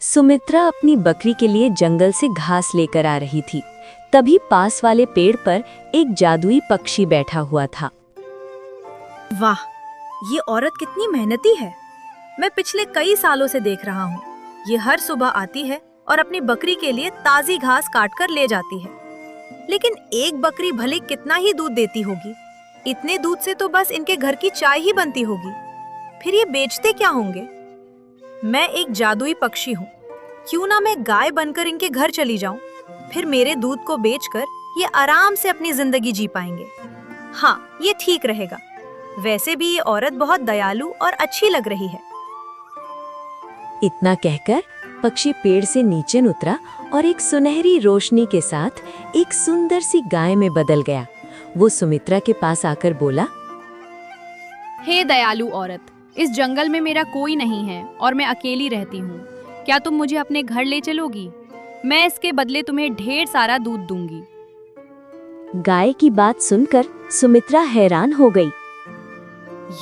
सुमित्रा अपनी बकरी के लिए जंगल से घास लेकर आ रही थी। तभी पास वाले पेड़ पर एक जादुई पक्षी बैठा हुआ था। वाह, ये औरत कितनी मेहनती है। मैं पिछले कई सालों से देख रहा हूँ। ये हर सुबह आती है और अपनी बकरी के लिए ताजी घास काट कर ले जाती है। लेकिन एक बकरी भले कितना ही दूध देती होगी, इतने दूध से तो बस इनके घर की चाय ही बनती होगी। फिर ये बेचते क्या होंगे? मैं एक जादुई पक्षी हूँ, क्यों ना मैं गाय बनकर इनके घर चली जाऊं। फिर मेरे दूध को बेचकर ये आराम से अपनी जिंदगी जी पाएंगे। हाँ, ये ठीक रहेगा। वैसे भी ये औरत बहुत दयालु और अच्छी लग रही है। इतना कहकर पक्षी पेड़ से नीचे उतरा और एक सुनहरी रोशनी के साथ एक सुंदर सी गाय में बदल गया। वो सुमित्रा के पास आकर बोला, हे दयालु औरत, इस जंगल में मेरा कोई नहीं है और मैं अकेली रहती हूँ। क्या तुम मुझे अपने घर ले चलोगी? मैं इसके बदले तुम्हें ढेर सारा दूध दूंगी। गाय की बात सुनकर सुमित्रा हैरान हो गई।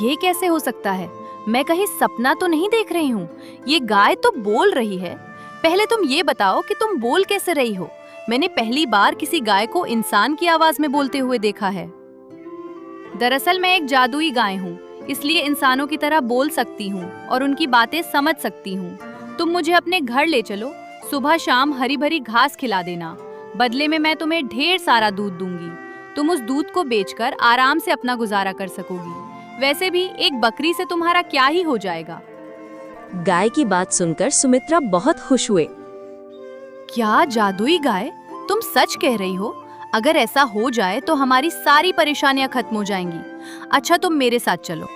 ये कैसे हो सकता है? मैं कहीं सपना तो नहीं देख रही हूँ। ये गाय तो बोल रही है। पहले तुम ये बताओ कि तुम बोल कैसे रही हो। मैंने पहली बार किसी गाय को इंसान की आवाज में बोलते हुए देखा है। दरअसल मैं एक जादुई गाय हूँ, इसलिए इंसानों की तरह बोल सकती हूँ और उनकी बातें समझ सकती हूँ। तुम मुझे अपने घर ले चलो, सुबह शाम हरी भरी घास खिला देना। बदले में मैं तुम्हें ढेर सारा दूध दूंगी। तुम उस दूध को बेचकर आराम से अपना गुजारा कर सकोगी। वैसे भी एक बकरी से तुम्हारा क्या ही हो जाएगा। गाय की बात सुनकर सुमित्रा बहुत खुश हुए। क्या जादुई गाय, तुम सच कह रही हो? अगर ऐसा हो जाए तो हमारी सारी परेशानियां खत्म हो जाएंगी। अच्छा, तुम मेरे साथ चलो।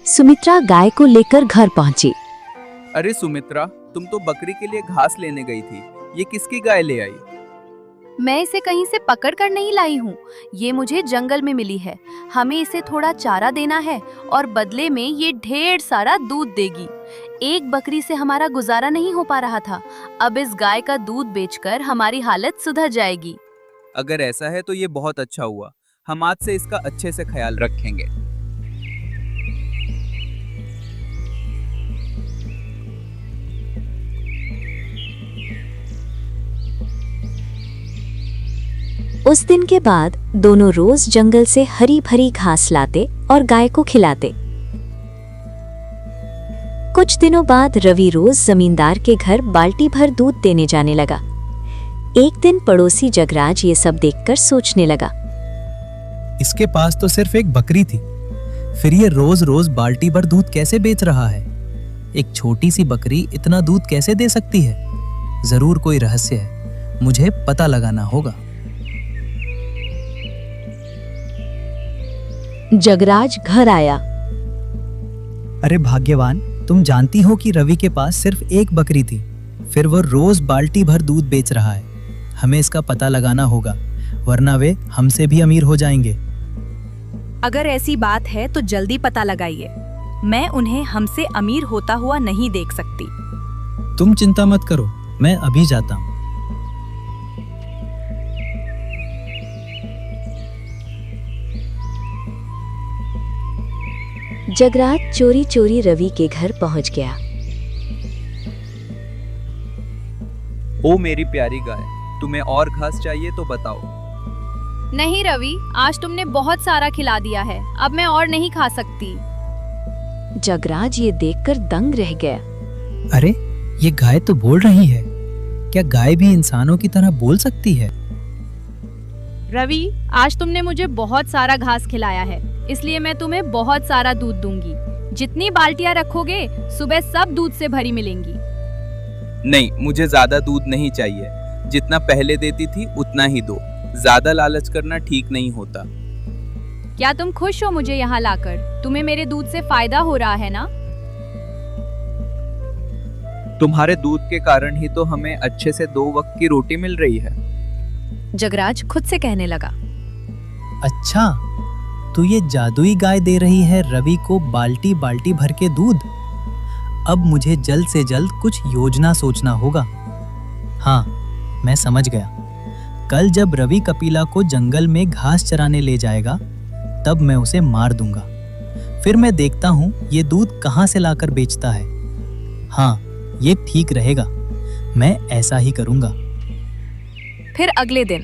सुमित्रा गाय को लेकर घर पहुंची। अरे सुमित्रा, तुम तो बकरी के लिए घास लेने गई थी। ये किसकी गाय ले आई? मैं इसे कहीं से पकड़ कर नहीं लाई हूँ। ये मुझे जंगल में मिली है। हमें इसे थोड़ा चारा देना है और बदले में ये ढेर सारा दूध देगी। एक बकरी से हमारा गुजारा नहीं हो पा रहा था। अब इस गाय का दूध बेचकर हमारी हालत सुधर जाएगी। अगर ऐसा है तो ये बहुत अच्छा हुआ। हम आज से इसका अच्छे से ख्याल रखेंगे। उस दिन के बाद दोनों रोज जंगल से हरी भरी घास लाते और गाय को खिलाते। कुछ दिनों बाद रवि रोज जमींदार के घर बाल्टी भर दूध देने जाने लगा। एक दिन पड़ोसी जगराज ये सब देखकर सोचने लगा, इसके पास तो सिर्फ एक बकरी थी, फिर ये रोज रोज बाल्टी भर दूध कैसे बेच रहा है? एक छोटी सी बकरी इतना दूध कैसे दे सकती है? जरूर कोई रहस्य है, मुझे पता लगाना होगा। जगराज घर आया। अरे भाग्यवान, तुम जानती हो कि रवि के पास सिर्फ एक बकरी थी, फिर वो रोज बाल्टी भर दूध बेच रहा है। हमें इसका पता लगाना होगा, वरना वे हमसे भी अमीर हो जाएंगे। अगर ऐसी बात है तो जल्दी पता लगाइए। मैं उन्हें हमसे अमीर होता हुआ नहीं देख सकती। तुम चिंता मत करो, मैं अभी जाता हूँ। जगराज चोरी चोरी रवि के घर पहुंच गया। ओ मेरी प्यारी गाय, तुम्हें और घास चाहिए तो बताओ। नहीं रवि, आज तुमने बहुत सारा खिला दिया है। अब मैं और नहीं खा सकती। जगराज ये देखकर दंग रह गया। अरे, ये गाय तो बोल रही है। क्या गाय भी इंसानों की तरह बोल सकती है? रवि, आज तुमने मुझे बहुत सारा घास खिलाया है, इसलिए मैं तुम्हें बहुत सारा दूध दूंगी। जितनी बाल्टियां रखोगे, सुबह सब दूध से भरी मिलेंगी। नहीं, मुझे ज्यादा दूध नहीं चाहिए। जितना पहले देती थी उतना ही दो। ज्यादा लालच करना ठीक नहीं होता। क्या तुम खुश हो मुझे यहाँ लाकर? तुम्हें मेरे दूध से फायदा हो रहा है ना? तुम्हारे दूध के कारण ही तो हमें अच्छे से 2 वक्त की रोटी मिल रही है। जगराज खुद से कहने लगा, अच्छा, तो ये जादुई गाय दे रही है रवि को बाल्टी बाल्टी भर के दूध। अब मुझे जल्द से जल्द कुछ योजना सोचना होगा। हाँ, मैं समझ गया। कल जब रवि कपिला को जंगल में घास चराने ले जाएगा तब मैं उसे मार दूंगा। फिर मैं देखता हूँ ये दूध कहाँ से लाकर बेचता है। हाँ, ये ठीक रहेगा। मैं ऐसा ही करूंगा। फिर अगले दिन।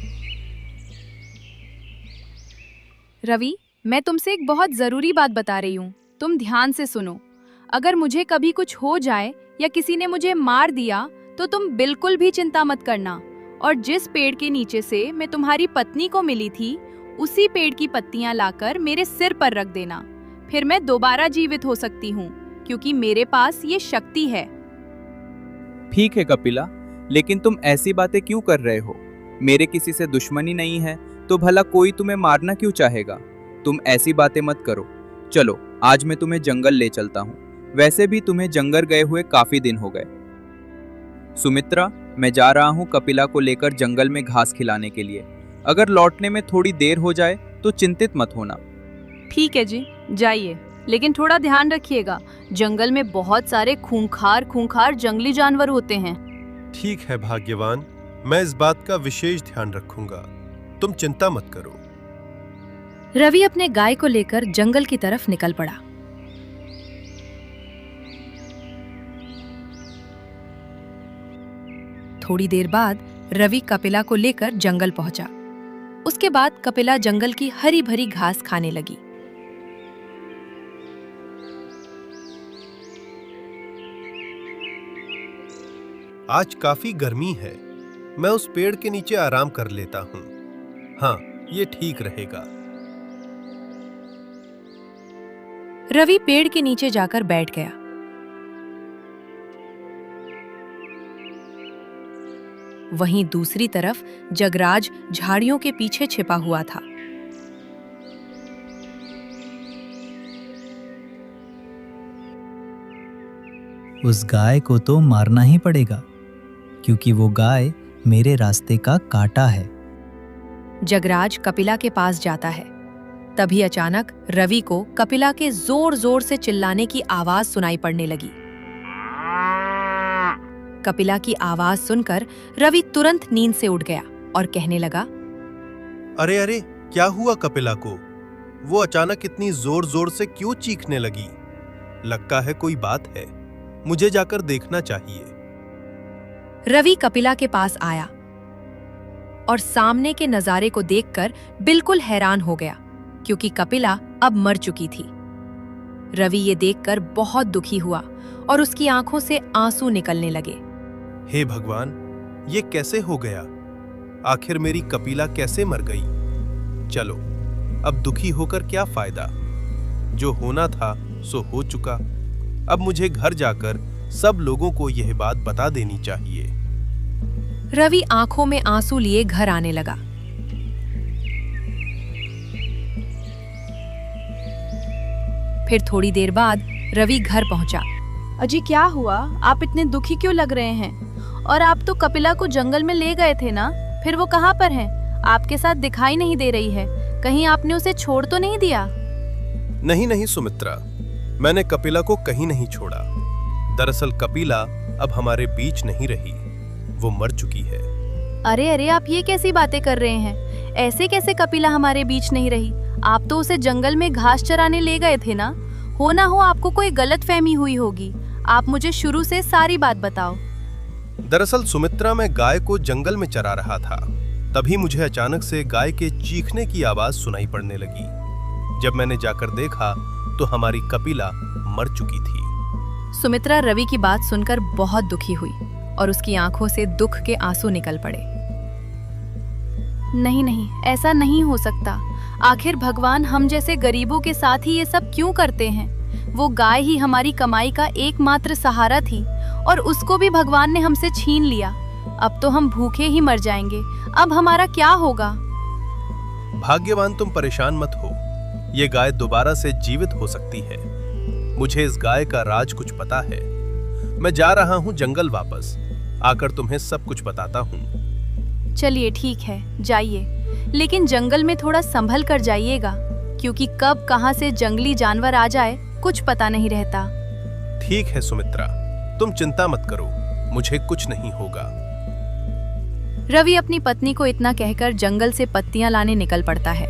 रवि, मैं तुमसे एक बहुत जरूरी बात बता रही हूँ, तुम ध्यान से सुनो। अगर मुझे कभी कुछ हो जाए या किसी ने मुझे मार दिया तो तुम बिल्कुल भी चिंता मत करना, और जिस पेड़ के नीचे से मैं तुम्हारी पत्नी को मिली थी उसी पेड़ की पत्तियां लाकर मेरे सिर पर रख देना। फिर मैं दोबारा जीवित हो सकती हूँ, क्योंकि मेरे पास ये शक्ति है। ठीक है कपिला, लेकिन तुम ऐसी बातें क्यों कर रहे हो? मेरे किसी से दुश्मनी नहीं है, तो भला कोई तुम्हें मारना क्यों चाहेगा? तुम ऐसी बातें मत करो। चलो, आज मैं तुम्हें जंगल ले चलता हूँ। वैसे भी तुम्हें जंगल गए हुए काफी दिन हो गए। सुमित्रा, मैं जा रहा हूँ कपिला को लेकर जंगल में घास खिलाने के लिए। अगर लौटने में थोड़ी देर हो जाए तो चिंतित मत होना। ठीक है जी, जाइए, लेकिन थोड़ा ध्यान रखिएगा। जंगल में बहुत सारे खूंखार जंगली जानवर होते हैं। ठीक है भाग्यवान, मैं इस बात का विशेष ध्यान रखूंगा। तुम चिंता मत करो। रवि अपने गाय को लेकर जंगल की तरफ निकल पड़ा। थोड़ी देर बाद रवि कपिला को लेकर जंगल पहुंचा। उसके बाद कपिला जंगल की हरी भरी घास खाने लगी। आज काफी गर्मी है, मैं उस पेड़ के नीचे आराम कर लेता हूँ। हाँ, ये ठीक रहेगा। रवि पेड़ के नीचे जाकर बैठ गया। वहीं दूसरी तरफ जगराज झाड़ियों के पीछे छिपा हुआ था। उस गाय को तो मारना ही पड़ेगा, क्योंकि वो गाय मेरे रास्ते का कांटा है। जगराज कपिला के पास जाता है। तभी अचानक रवि को कपिला के जोर जोर से चिल्लाने की आवाज सुनाई पड़ने लगी। कपिला की आवाज सुनकर रवि तुरंत नींद से उठ गया और कहने लगा, अरे अरे, क्या हुआ कपिला को? वो अचानक इतनी जोर जोर से क्यों चीखने लगी? लगता है कोई बात है, मुझे जाकर देखना चाहिए। रवि कपिला के पास आया और सामने के नजारे को देखकर बिल्कुल हैरान हो गया, क्योंकि कपिला अब मर चुकी थी। रवि ये देखकर बहुत दुखी हुआ और उसकी आंखों से आंसू निकलने लगे। हे भगवान, ये कैसे हो गया? आखिर मेरी कपिला कैसे मर गई? चलो, अब दुखी होकर क्या फायदा? जो होना था सो हो चुका। अब मुझे घर जाकर सब लोगों को यह बात बता देनी चाहिए। रवि आंखों में आंसू लिए घर आने लगा। फिर थोड़ी देर बाद रवि घर पहुंचा। अजी, क्या हुआ? आप इतने दुखी क्यों लग रहे हैं? और आप तो कपिला को जंगल में ले गए थे ना, फिर वो कहाँ पर है? आपके साथ दिखाई नहीं दे रही है। कहीं आपने उसे छोड़ तो नहीं दिया? नहीं नहीं सुमित्रा, मैंने कपिला को कहीं नहीं छोड़ा। दरअसल कपिला अब हमारे बीच नहीं रही, वो मर चुकी है। अरे अरे, आप ये कैसी बातें कर रहे हैं? ऐसे कैसे कपिला हमारे बीच नहीं रही? आप तो उसे जंगल में घास चराने ले गए थे ना। हो ना हो आपको कोई गलतफहमी हुई होगी। आप मुझे शुरू से सारी बात बताओ। दरअसल सुमित्रा, मैं गाय को जंगल में चरा रहा था। तभी मुझे अचानक से गाय के चीखने की आवाज सुनाई पड़ने लगी। जब मैंने जाकर देखा तो हमारी कपिला मर चुकी थी। सुमित्रा रवि की बात सुनकर बहुत दुखी हुई और उसकी आंखों से दुख के आंसू निकल पड़े। नहीं नहीं, ऐसा नहीं हो सकता। आखिर भगवान हम जैसे गरीबों के साथ ही ये सब क्यों करते हैं? वो गाय ही हमारी कमाई का एकमात्र सहारा थी और उसको भी भगवान ने हमसे छीन लिया। अब तो हम भूखे ही मर जाएंगे। अब हमारा क्या होगा? भाग्यवान, तुम परेशान मत हो। ये गाय दोबारा से जीवित हो सकती है। मुझे इस गाय का राज कुछ पता है। मैं जा रहा हूँ जंगल वापस। आकर तुम्हें सब कुछ बताता हूँ। चलिए ठीक है, जाइए, लेकिन जंगल में थोड़ा संभल कर जाइएगा, क्योंकि कब कहाँ से जंगली जानवर आ जाए कुछ पता नहीं रहता। ठीक है सुमित्रा, तुम चिंता मत करो, मुझे कुछ नहीं होगा। रवि अपनी पत्नी को इतना कहकर जंगल से पत्तियां लाने निकल पड़ता है।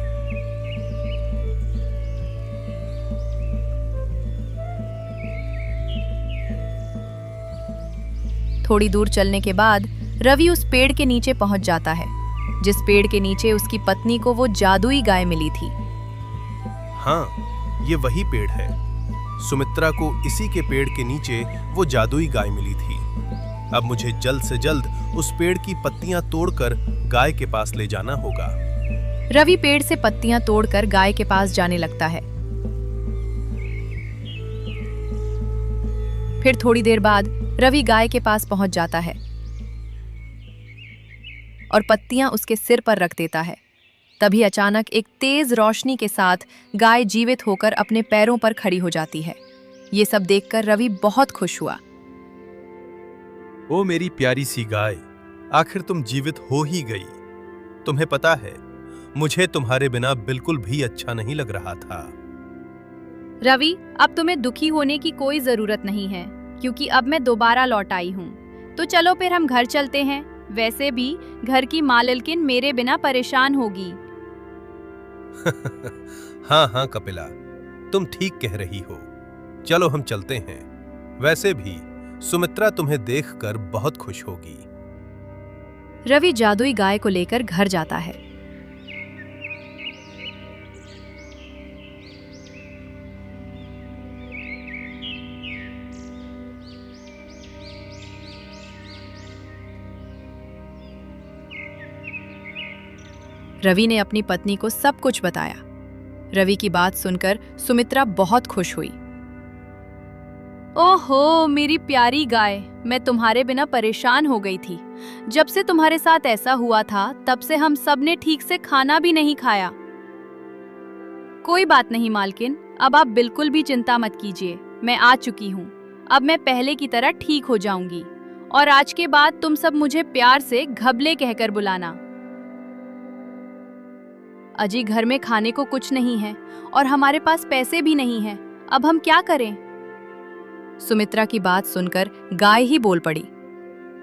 थोड़ी दूर चलने के बाद रवि उस पेड़ के नीचे पहुंच जाता है, जिस पेड़ के नीचे उसकी पत्नी को वो जादुई गाय मिली थी। हाँ, ये वही पेड़ है। सुमित्रा को इसी के पेड़ के नीचे वो जादुई गाय मिली थी। अब मुझे जल्द से जल्द उस पेड़ की पत्तियां तोड़कर गाय के पास ले जाना होगा। रवि पेड़ से पत्तियां तोड़कर गाय के पास जाने लगता है। फिर थोड़ी देर बाद रवि गाय के पास पहुंच जाता है और पत्तियां उसके सिर पर रख देता है। तभी अचानक एक तेज रोशनी के साथ गाय जीवित होकर अपने पैरों पर खड़ी हो जाती है। ये सब देखकर रवि बहुत खुश हुआ। ओ मेरी प्यारी सी गाय, आखिर तुम जीवित हो ही गई। तुम्हें पता है, मुझे तुम्हारे बिना बिल्कुल भी अच्छा नहीं लग रहा था। रवि, अब तुम्हें दुखी होने की कोई जरूरत नहीं है, क्योंकि अब मैं दोबारा लौट आई हूँ। तो चलो फिर हम घर चलते हैं। वैसे भी घर की मालकिन मेरे बिना परेशान होगी। हाँ हाँ कपिला, तुम ठीक कह रही हो। चलो हम चलते हैं। वैसे भी सुमित्रा तुम्हें देखकर बहुत खुश होगी। रवि जादुई गाय को लेकर घर जाता है। रवि ने अपनी पत्नी को सब कुछ बताया। रवि की बात सुनकर सुमित्रा बहुत खुश हुई। ओहो मेरी प्यारी गाय, मैं तुम्हारे बिना परेशान हो गई थी। जब से तुम्हारे साथ ऐसा हुआ था, तब से हम सब ने ठीक से खाना भी नहीं खाया। कोई बात नहीं मालकिन, अब आप बिल्कुल भी चिंता मत कीजिए। मैं आ चुकी हूँ। अब मैं पहले की तरह ठीक हो जाऊंगी और आज के बाद तुम सब मुझे प्यार से घबले कहकर बुलाना। अजी, घर में खाने को कुछ नहीं है और हमारे पास पैसे भी नहीं हैं। अब हम क्या करें? सुमित्रा की बात सुनकर गाय ही बोल पड़ी।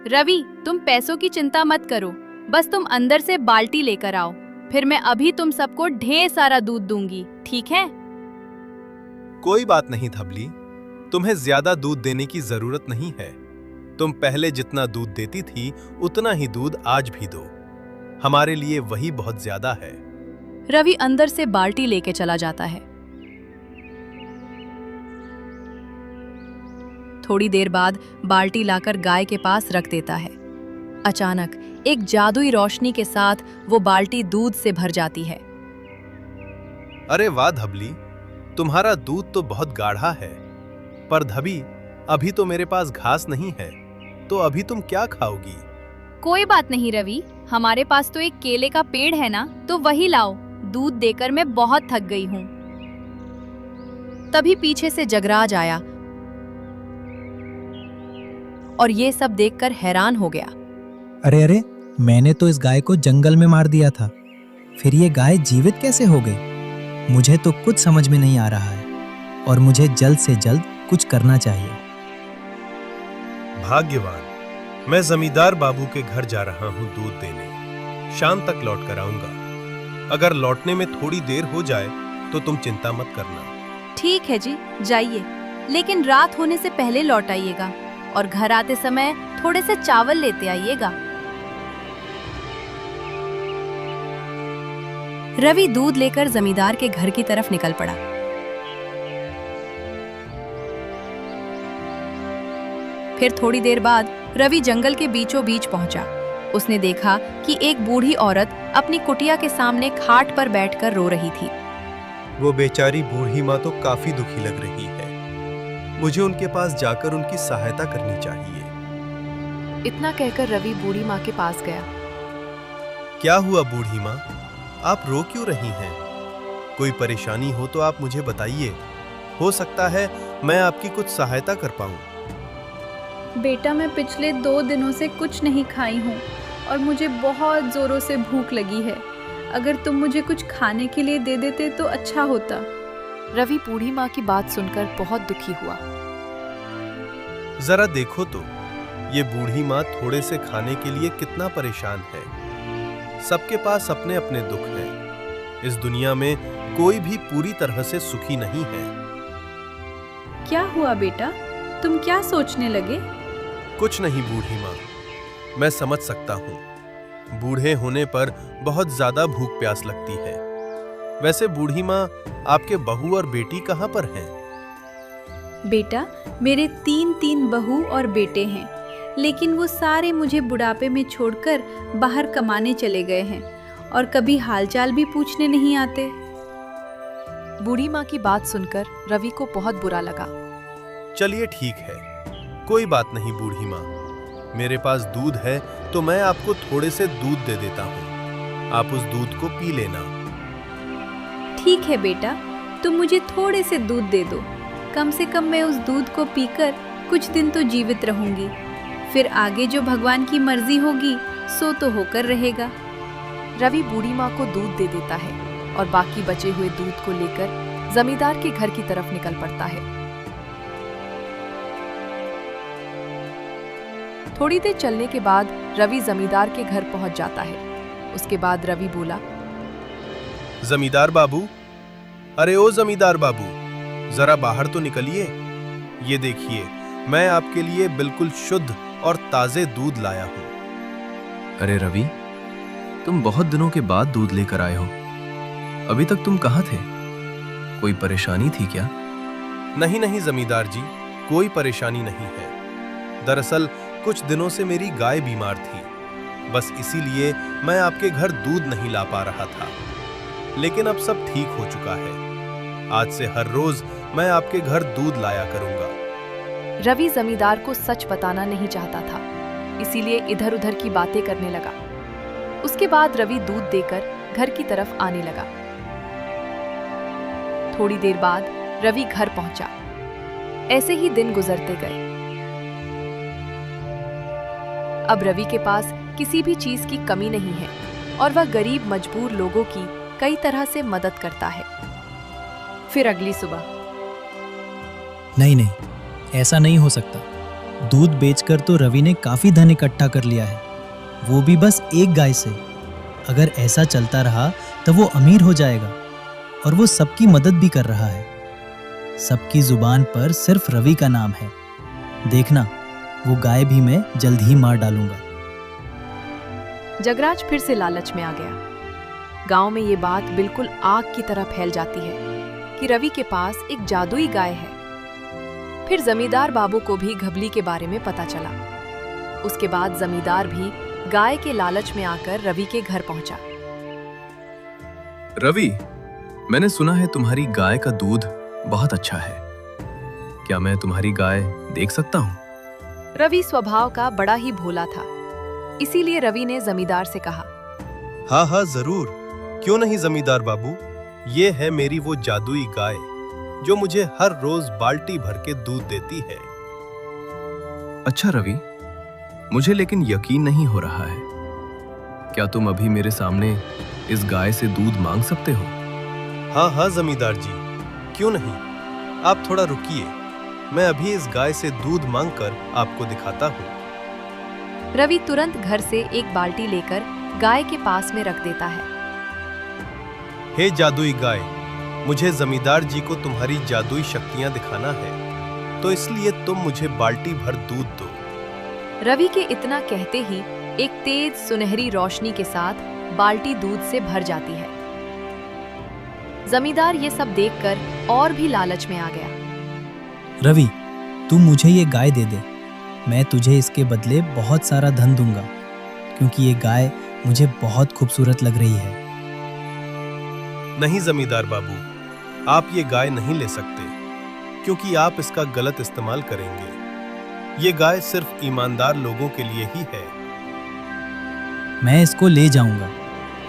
रवि, तुम पैसों की चिंता मत करो, बस तुम अंदर से बाल्टी लेकर आओ, फिर मैं अभी तुम सबको ढेर सारा दूध दूंगी, ठीक है? कोई बात नहीं धबली, तुम्हें ज्यादा दूध देने की जरूरत नहीं है। तुम पहले जितना दूध देती थी, उतना ही दूध आज भी दो। हमारे लिए वही बहुत ज्यादा है। रवि अंदर से बाल्टी लेके चला जाता है। थोड़ी देर बाद बाल्टी लाकर गाय के पास रख देता है। अचानक एक जादुई रोशनी के साथ वो बाल्टी दूध से भर जाती है। अरे वाह धबली, तुम्हारा दूध तो बहुत गाढ़ा है। पर धबी, अभी तो मेरे पास घास नहीं है, तो अभी तुम क्या खाओगी? कोई बात नहीं रवि, हमारे पास तो एक केले का पेड़ है ना, तो वही लाओ। दूध देकर मैं बहुत थक गई हूँ। तभी पीछे से जगराज आया और ये सब देखकर हैरान हो गया। अरे अरे, मैंने तो इस गाय को जंगल में मार दिया था, फिर ये गाय जीवित कैसे हो गई? मुझे तो कुछ समझ में नहीं आ रहा है और मुझे जल्द से जल्द कुछ करना चाहिए। भाग्यवान, मैं जमींदार बाबू के घर जा रहा हूँ दूध देने। शाम तक लौट कर आऊंगा। अगर लौटने में थोड़ी देर हो जाए तो तुम चिंता मत करना। ठीक है जी, जाइए, लेकिन रात होने से पहले लौट आइएगा और घर आते समय थोड़े से चावल लेते आइएगा। रवि दूध लेकर जमींदार के घर की तरफ निकल पड़ा। फिर थोड़ी देर बाद रवि जंगल के बीचों बीच पहुंचा। उसने देखा कि एक बूढ़ी औरत अपनी कुटिया के सामने खाट पर बैठकर रो रही थी। वो बेचारी बूढ़ी माँ तो काफी दुखी लग रही है। मुझे उनके पास जाकर उनकी सहायता करनी चाहिए। इतना कहकर रवि बूढ़ी माँ के पास गया। क्या हुआ बूढ़ी माँ, आप रो क्यों रही हैं? कोई परेशानी हो तो आप मुझे बताइए। हो सकता है मैं आपकी कुछ सहायता कर पाऊं। बेटा, मैं पिछले 2 दिनों से कुछ नहीं खाई हूँ और मुझे बहुत जोरों से भूख लगी है। अगर तुम मुझे कुछ खाने के लिए दे देते तो अच्छा होता। रवि बूढ़ी माँ की बात सुनकर बहुत दुखी हुआ। जरा देखो तो, ये बूढ़ी माँ थोड़े से खाने के लिए कितना परेशान है। सबके पास अपने अपने दुख हैं। इस दुनिया में कोई भी पूरी तरह से सुखी नहीं है। क्या हुआ बेटा, तुम क्या सोचने लगे? कुछ नहीं बूढ़ी माँ, मैं समझ सकता हूँ। बूढ़े होने पर बहुत ज्यादा भूख प्यास लगती है। वैसे बूढ़ी माँ, आपके बहू और बेटी कहाँ पर हैं? बेटा, मेरे 3 बहू और बेटे हैं, लेकिन वो सारे मुझे बुढ़ापे में छोड़कर बाहर कमाने चले गए हैं और कभी हालचाल भी पूछने नहीं आते। बूढ़ी माँ की बात सुनकर रवि को बहुत बुरा लगा। चलिए ठीक है, कोई बात नहीं बूढ़ी माँ। मेरे पास दूध है तो मैं आपको थोड़े से दूध दे देता हूँ। आप उस दूध को पी लेना। ठीक है बेटा, तुम मुझे थोड़े से दूध दे दो। कम से कम मैं उस दूध को पीकर कुछ दिन तो जीवित रहूंगी। फिर आगे जो भगवान की मर्जी होगी सो तो होकर रहेगा। रवि बूढ़ी माँ को दूध दे देता है और बाकी बचे हुए दूध को लेकर जमींदार के घर की तरफ निकल पड़ता है। थोड़ी देर चलने के बाद रवि जमींदार के घर पहुंच जाता है। उसके बाद रवि बोला, जमींदार बाबू, अरे ओ जमींदार बाबू, जरा बाहर तो निकलिए। ये देखिए, मैं आपके लिए बिल्कुल शुद्ध और ताजे दूध लाया हूँ। अरे रवि, तुम बहुत दिनों के बाद दूध लेकर आए हो। अभी तक तुम कहाँ थे? कोई परेशानी थी क्या? नहीं नहीं जमींदार जी, कोई परेशानी नहीं है। दरअसल कुछ दिनों से मेरी गाय बीमार थी, बस इसीलिए मैं आपके घर दूध नहीं ला पा रहा था। लेकिन अब सब ठीक हो चुका है। आज से हर रोज मैं आपके घर दूध लाया करूंगा। रवि जमींदार को सच बताना नहीं चाहता था, इसीलिए इधर उधर की बातें करने लगा। उसके बाद रवि दूध देकर घर की तरफ आने लगा। थोड़ी देर बाद रवि घर पहुंचा। ऐसे ही दिन गुजरते गए। अब रवि के पास किसी भी चीज की कमी नहीं है और वह गरीब मजबूर लोगों की कई तरह से मदद करता है। फिर अगली सुबह, नहीं नहीं, ऐसा नहीं हो सकता। दूध बेचकर तो रवि ने काफी धन इकट्ठा कर लिया है, वो भी बस एक गाय से। अगर ऐसा चलता रहा तो वो अमीर हो जाएगा और वो सबकी मदद भी कर रहा है। सबकी जुबान पर सिर्फ रवि का नाम है। देखना, वो गाय भी मैं जल्द ही मार डालूंगा। जगराज फिर से लालच में आ गया। गांव में ये बात बिल्कुल आग की तरह फैल जाती है कि रवि के पास एक जादुई गाय है। फिर जमींदार बाबू को भी घबली के बारे में पता चला। उसके बाद जमींदार भी गाय के लालच में आकर रवि के घर पहुंचा। रवि, मैंने सुना है तुम्हारी गाय का दूध बहुत अच्छा है। क्या मैं तुम्हारी गाय देख सकता हूँ? रवि स्वभाव का बड़ा ही भोला था, इसीलिए रवि ने जमींदार से कहा, हाँ हाँ जरूर, क्यों नहीं जमींदार बाबू। ये है मेरी वो जादुई गाय जो मुझे हर रोज बाल्टी भर के दूध देती है। अच्छा रवि, मुझे लेकिन यकीन नहीं हो रहा है। क्या तुम अभी मेरे सामने इस गाय से दूध मांग सकते हो? हाँ हाँ जमींदार जी, क्यों नहीं। आप थोड़ा रुकिए, मैं अभी इस गाय से दूध मांगकर आपको दिखाता हूँ। रवि तुरंत घर से एक बाल्टी लेकर गाय के पास में रख देता है। हे जादुई गाय, मुझे जमींदार जी को तुम्हारी जादुई शक्तियां दिखाना है, तो इसलिए तुम मुझे बाल्टी भर दूध दो। रवि के इतना कहते ही एक तेज सुनहरी रोशनी के साथ बाल्टी दूध से भर जाती है। जमींदार ये सब देखकर और भी लालच में आ गया। रवि, तू मुझे ये गाय दे दे, मैं तुझे इसके बदले बहुत सारा धन दूंगा, क्योंकि ये गाय मुझे बहुत खूबसूरत लग रही है। नहीं जमींदार बाबू, आप ये गाय नहीं ले सकते, क्योंकि आप इसका गलत इस्तेमाल करेंगे। ये गाय सिर्फ ईमानदार लोगों के लिए ही है। मैं इसको ले जाऊंगा,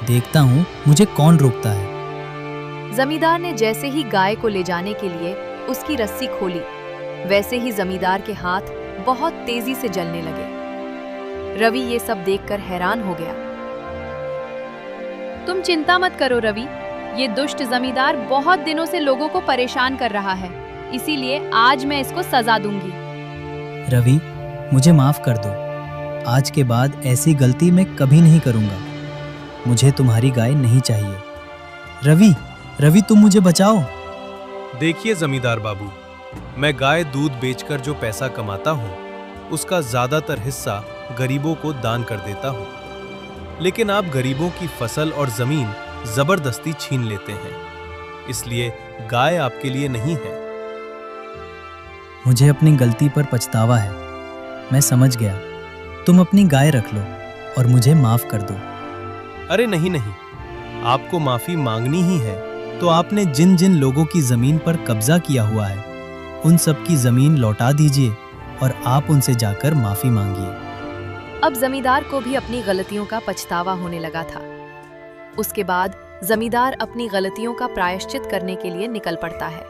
देखता हूँ मुझे कौन रोकता है। जमींदार ने जैसे ही गाय को ले जाने के लिए उसकी रस्सी खोली, वैसे ही जमींदार के हाथ बहुत तेजी से जलने लगे। रवि ये सब देखकर हैरान हो गया। तुम चिंता मत करो रवि, ये दुष्ट जमींदार बहुत दिनों से लोगों को परेशान कर रहा है, इसीलिए आज मैं इसको सजा दूंगी। रवि, मुझे माफ कर दो। आज के बाद ऐसी गलती मैं कभी नहीं करूंगा। मुझे तुम्हारी गाय नहीं चाहिए। रवि, रवि तुम मुझे बचाओ। देखिए जमींदार बाबू, मैं गाय दूध बेचकर जो पैसा कमाता हूँ उसका ज्यादातर हिस्सा गरीबों को दान कर देता हूँ, लेकिन आप गरीबों की फसल और जमीन जबरदस्ती छीन लेते हैं, इसलिए गाय आपके लिए नहीं है। मुझे अपनी गलती पर पछतावा है। मैं समझ गया। तुम अपनी गाय रख लो और मुझे माफ कर दो। अरे नहीं नहीं, आपको माफी मांगनी ही है तो आपने जिन जिन लोगों की जमीन पर कब्जा किया हुआ है उन सब की जमीन लौटा दीजिए और आप उनसे जाकर माफी मांगिए। अब जमींदार को भी अपनी गलतियों का पछतावा होने लगा था। उसके बाद जमींदार अपनी गलतियों का प्रायश्चित करने के लिए निकल पड़ता है।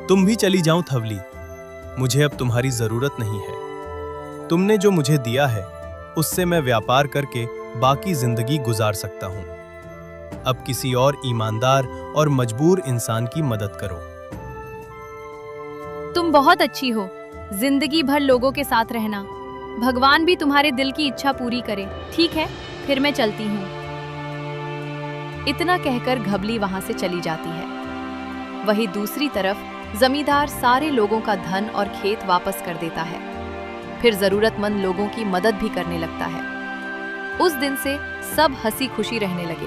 तुम भी चली जाओ थवली, मुझे अब तुम्हारी जरूरत नहीं है। तुमने जो मुझे दिया है उससे मैं व्यापार करके बाकी जिंदगी गुजार सकता हूँ। अब किसी और ईमानदार और मजबूर इंसान की मदद करो। तुम बहुत अच्छी हो। जिंदगी भर लोगों के साथ रहना। भगवान भी तुम्हारे दिल की इच्छा पूरी करे। ठीक है, फिर मैं चलती हूँ। इतना कहकर घबली वहां से चली जाती है। वहीं दूसरी तरफ जमींदार सारे लोगों का धन और खेत वापस कर देता है। फिर जरूरतमंद लोगों की मदद भी करने लगता है। उस दिन से सब हंसी खुशी रहने लगे।